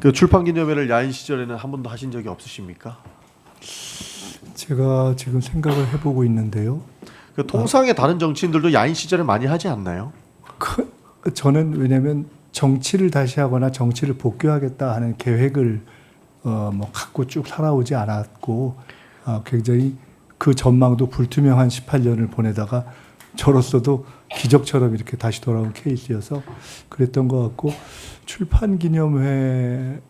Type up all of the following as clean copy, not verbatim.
그 출판기념회를 야인 시절에는 한 번도 하신 적이 없으십니까? 제가 지금 생각을 해보고 있는데요. 그 통상의 다른 정치인들도 야인 시절에 많이 하지 않나요? 저는 왜냐하면 정치를 다시 하거나 정치를 복귀하겠다 하는 계획을 갖고 쭉 살아오지 않았고 굉장히 그 전망도 불투명한 18년을 보내다가 저로서도 기적처럼 이렇게 다시 돌아온 케이스여서 그랬던 것 같고 출판기념회가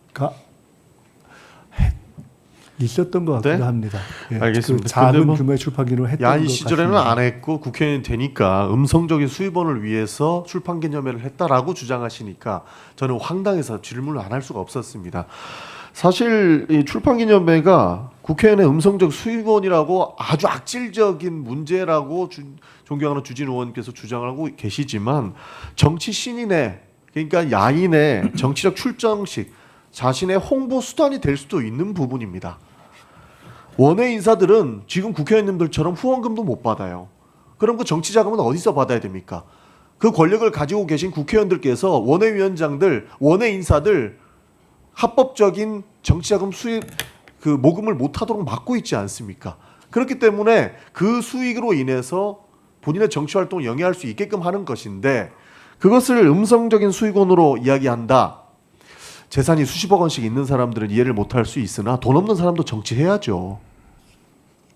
있었던 것 같기도 네? 합니다. 예, 알겠습니다. 그 작은 뭐 규모의 출판기념회 했던 야인 것 시절에는 같습니다. 안 했고 국회의원이 되니까 음성적인 수입원을 위해서 출판기념회를 했다라고 주장하시니까 저는 황당해서 질문을 안 할 수가 없었습니다. 사실 이 출판기념회가 국회의원의 음성적 수입원이라고 아주 악질적인 문제라고 존경하는 주진 의원께서 주장하고 계시지만 정치 신인의 그러니까 야인의 정치적 출정식 자신의 홍보 수단이 될 수도 있는 부분입니다. 원외 인사들은 지금 국회의원님들처럼 후원금도 못 받아요. 그럼 그 정치 자금은 어디서 받아야 됩니까? 그 권력을 가지고 계신 국회의원들께서 원외위원장들, 원외 인사들 합법적인 정치 자금 수입 그 모금을 못 하도록 막고 있지 않습니까? 그렇기 때문에 그 수익으로 인해서 본인의 정치 활동을 영위할 수 있게끔 하는 것인데 그것을 음성적인 수익원으로 이야기한다. 재산이 수십억 원씩 있는 사람들은 이해를 못할 수 있으나 돈 없는 사람도 정치해야죠.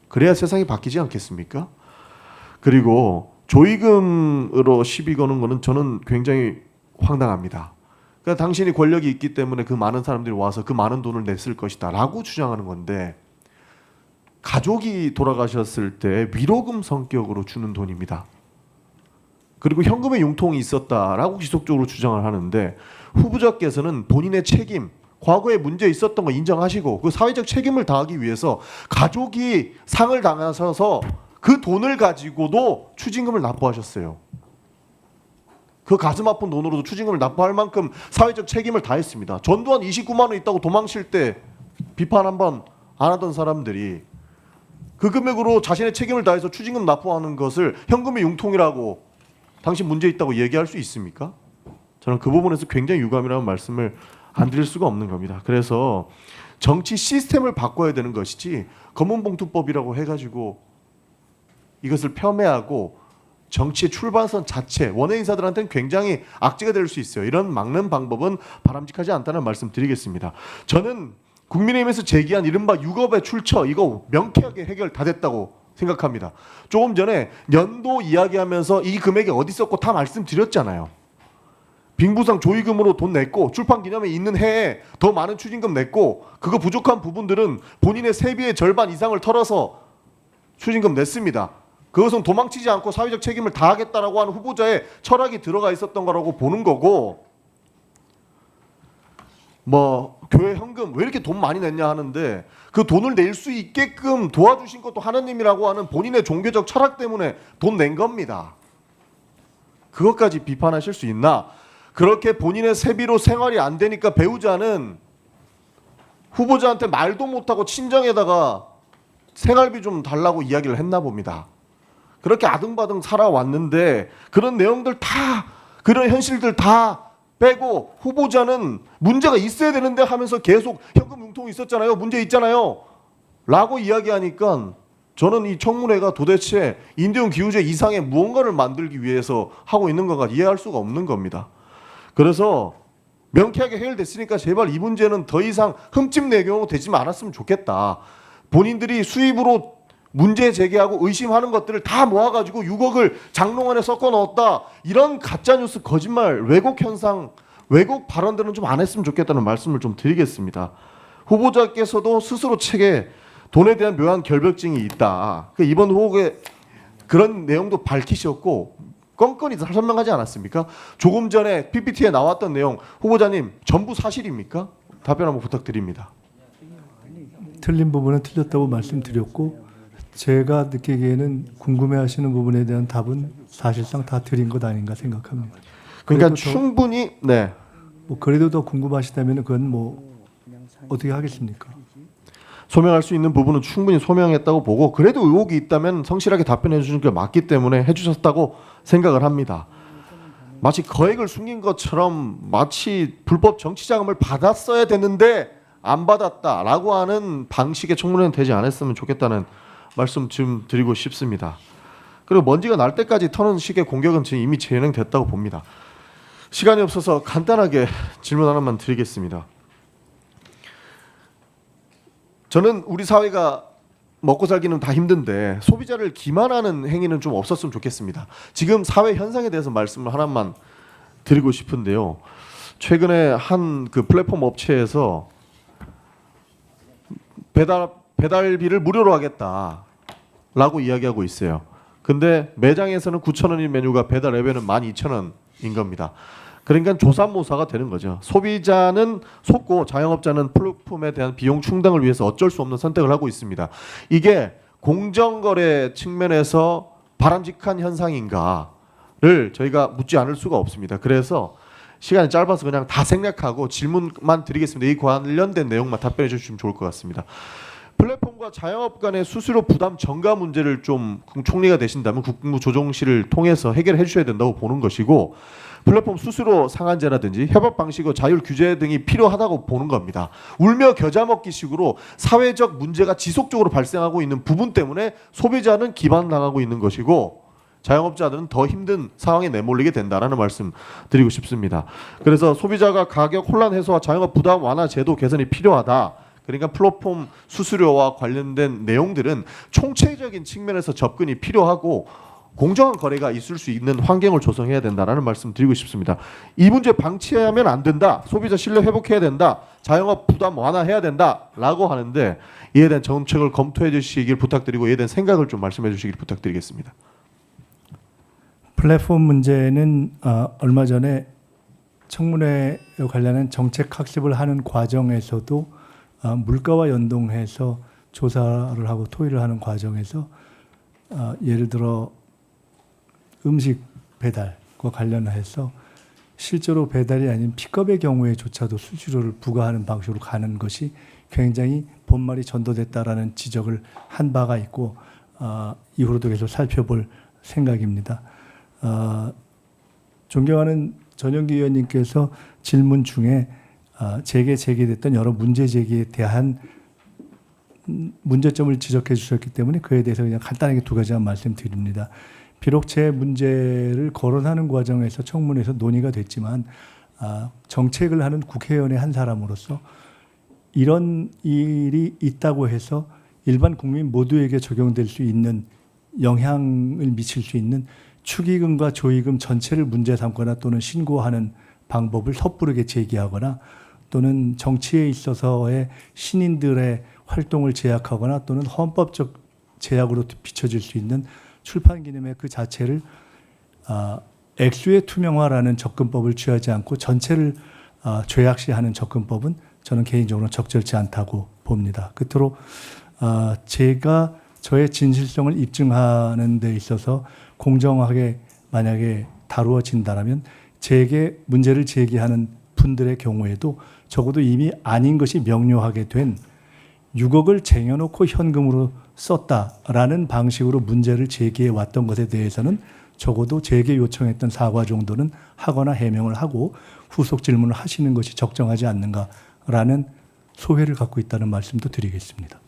그래야 세상이 바뀌지 않겠습니까? 그리고 조의금으로 시비 거는 거는 저는 굉장히 황당합니다. 그러니까 당신이 권력이 있기 때문에 그 많은 사람들이 와서 그 많은 돈을 냈을 것이다 라고 주장하는 건데 가족이 돌아가셨을 때 위로금 성격으로 주는 돈입니다. 그리고 현금의 융통이 있었다라고 지속적으로 주장을 하는데 후보자께서는 본인의 책임, 과거에 문제 있었던 거 인정하시고 그 사회적 책임을 다하기 위해서 가족이 상을 당하셔서 그 돈을 가지고도 추징금을 납부하셨어요. 그 가슴 아픈 돈으로도 추징금을 납부할 만큼 사회적 책임을 다했습니다. 전두환 29만 원 있다고 도망칠 때 비판 한번 안 하던 사람들이 그 금액으로 자신의 책임을 다해서 추징금 납부하는 것을 현금의 융통이라고 당신 문제 있다고 얘기할 수 있습니까? 저는 그 부분에서 굉장히 유감이라는 말씀을 안 드릴 수가 없는 겁니다. 그래서 정치 시스템을 바꿔야 되는 것이지 검은봉투법이라고 해가지고 이것을 폄훼하고 정치의 출발선 자체 원외 인사들한테는 굉장히 악재가 될 수 있어요. 이런 막는 방법은 바람직하지 않다는 말씀 드리겠습니다. 저는 국민의힘에서 제기한 이른바 6억의 출처 이거 명쾌하게 해결 다 됐다고 생각합니다. 조금 전에 연도 이야기하면서 이 금액이 어디 있었고 다 말씀드렸잖아요. 빙부상 조의금으로 돈 냈고 출판기념회 있는 해에 더 많은 추징금 냈고 그거 부족한 부분들은 본인의 세비의 절반 이상을 털어서 추징금 냈습니다. 그것은 도망치지 않고 사회적 책임을 다하겠다라고 하는 후보자의 철학이 들어가 있었던 거라고 보는 거고 뭐 교회 현금 왜 이렇게 돈 많이 냈냐 하는데 그 돈을 낼 수 있게끔 도와주신 것도 하나님이라고 하는 본인의 종교적 철학 때문에 돈 낸 겁니다. 그것까지 비판하실 수 있나? 그렇게 본인의 세비로 생활이 안 되니까 배우자는 후보자한테 말도 못하고 친정에다가 생활비 좀 달라고 이야기를 했나 봅니다. 그렇게 아등바등 살아왔는데 그런 내용들 다 그런 현실들 다 빼고 후보자는 문제가 있어야 되는데 하면서 계속 현금 융통이 있었잖아요. 문제 있잖아요. 라고 이야기하니까 저는 이 청문회가 도대체 인대용 기후제 이상의 무언가를 만들기 위해서 하고 있는 건가 이해할 수가 없는 겁니다. 그래서 명쾌하게 해결됐으니까 제발 이 문제는 더 이상 흠집 내경으로 되지 않았으면 좋겠다. 본인들이 수입으로 문제 제기하고 의심하는 것들을 다 모아가지고 6억을 장롱 안에 섞어 넣었다. 이런 가짜뉴스 거짓말 왜곡 현상 왜곡 발언들은 좀 안 했으면 좋겠다는 말씀을 좀 드리겠습니다. 후보자께서도 스스로 책에 돈에 대한 묘한 결벽증이 있다. 이번 후보에 그런 내용도 밝히셨고 껌껌이 설명하지 않았습니까? 조금 전에 PPT에 나왔던 내용 후보자님 전부 사실입니까? 답변 한번 부탁드립니다. 틀린 부분은 틀렸다고 말씀드렸고 제가 느끼기에는 궁금해하시는 부분에 대한 답은 사실상 다 드린 것 아닌가 생각합니다. 그러니까 충분히 네. 뭐 그래도 더 궁금하시다면 그건 뭐 어떻게 하겠습니까? 소명할 수 있는 부분은 충분히 소명했다고 보고 그래도 의혹이 있다면 성실하게 답변해 주시는 게 맞기 때문에 해주셨다고 생각을 합니다. 마치 거액을 숨긴 것처럼 마치 불법 정치 자금을 받았어야 되는데 안 받았다라고 하는 방식의 청문회는 되지 않았으면 좋겠다는 말씀 좀 드리고 싶습니다. 그리고 먼지가 날 때까지 터는 식의 공격은 지금 이미 진행됐다고 봅니다. 시간이 없어서 간단하게 질문 하나만 드리겠습니다. 저는 우리 사회가 먹고 살기는 다 힘든데 소비자를 기만하는 행위는 좀 없었으면 좋겠습니다. 지금 사회 현상에 대해서 말씀을 하나만 드리고 싶은데요. 최근에 한 그 플랫폼 업체에서 배달비를 무료로 하겠다라고 이야기하고 있어요. 근데 매장에서는 9,000원인 메뉴가 배달 앱에는 12,000원인 겁니다. 그러니까 조삼모사가 되는 거죠. 소비자는 속고 자영업자는 플랫폼에 대한 비용 충당을 위해서 어쩔 수 없는 선택을 하고 있습니다. 이게 공정거래 측면에서 바람직한 현상인가를 저희가 묻지 않을 수가 없습니다. 그래서 시간이 짧아서 그냥 다 생략하고 질문만 드리겠습니다. 이 관련된 내용만 답변해 주시면 좋을 것 같습니다. 플랫폼과 자영업 간의 수수료 부담 전가 문제를 좀 총리가 되신다면 국무조정실을 통해서 해결해 주셔야 된다고 보는 것이고, 플랫폼 수수료 상한제라든지 협업 방식의 자율 규제 등이 필요하다고 보는 겁니다. 울며 겨자 먹기식으로 사회적 문제가 지속적으로 발생하고 있는 부분 때문에 소비자는 기만당하고 있는 것이고 자영업자들은 더 힘든 상황에 내몰리게 된다라는 말씀 드리고 싶습니다. 그래서 소비자가 가격 혼란 해소와 자영업 부담 완화 제도 개선이 필요하다. 그러니까 플랫폼 수수료와 관련된 내용들은 총체적인 측면에서 접근이 필요하고 공정한 거래가 있을 수 있는 환경을 조성해야 된다라는 말씀 드리고 싶습니다. 이 문제 방치하면 안 된다. 소비자 신뢰 회복해야 된다. 자영업 부담 완화해야 된다라고 하는데 이에 대한 정책을 검토해 주시길 부탁드리고 이에 대한 생각을 좀 말씀해 주시길 부탁드리겠습니다. 플랫폼 문제는 얼마 전에 청문회 관련한 정책 학습을 하는 과정에서도 물가와 연동해서 조사를 하고 토의를 하는 과정에서 예를 들어 음식 배달과 관련해서 실제로 배달이 아닌 픽업의 경우에조차도 수수료를 부과하는 방식으로 가는 것이 굉장히 본말이 전도됐다라는 지적을 한 바가 있고 이후로도 계속 살펴볼 생각입니다. 존경하는 전영기 의원님께서 질문 중에 제기됐던 여러 문제 제기에 대한 문제점을 지적해 주셨기 때문에 그에 대해서 그냥 간단하게 두 가지만 말씀드립니다. 비록 제 문제를 거론하는 과정에서 청문회에서 논의가 됐지만 정책을 하는 국회의원의 한 사람으로서 이런 일이 있다고 해서 일반 국민 모두에게 적용될 수 있는 영향을 미칠 수 있는 축의금과 조의금 전체를 문제 삼거나 또는 신고하는 방법을 섣부르게 제기하거나 또는 정치에 있어서의 신인들의 활동을 제약하거나 또는 헌법적 제약으로 비춰질 수 있는 출판 기념회 그 자체를 액수의 투명화라는 접근법을 취하지 않고 전체를 죄악시하는 접근법은 저는 개인적으로 적절치 않다고 봅니다. 끝으로 제가 저의 진실성을 입증하는 데 있어서 공정하게 만약에 다루어진다면 제게 문제를 제기하는 분들의 경우에도 적어도 이미 아닌 것이 명료하게 된 6억을 쟁여놓고 현금으로 썼다라는 방식으로 문제를 제기해 왔던 것에 대해서는 적어도 제게 요청했던 사과 정도는 하거나 해명을 하고 후속 질문을 하시는 것이 적정하지 않는가라는 소회를 갖고 있다는 말씀도 드리겠습니다.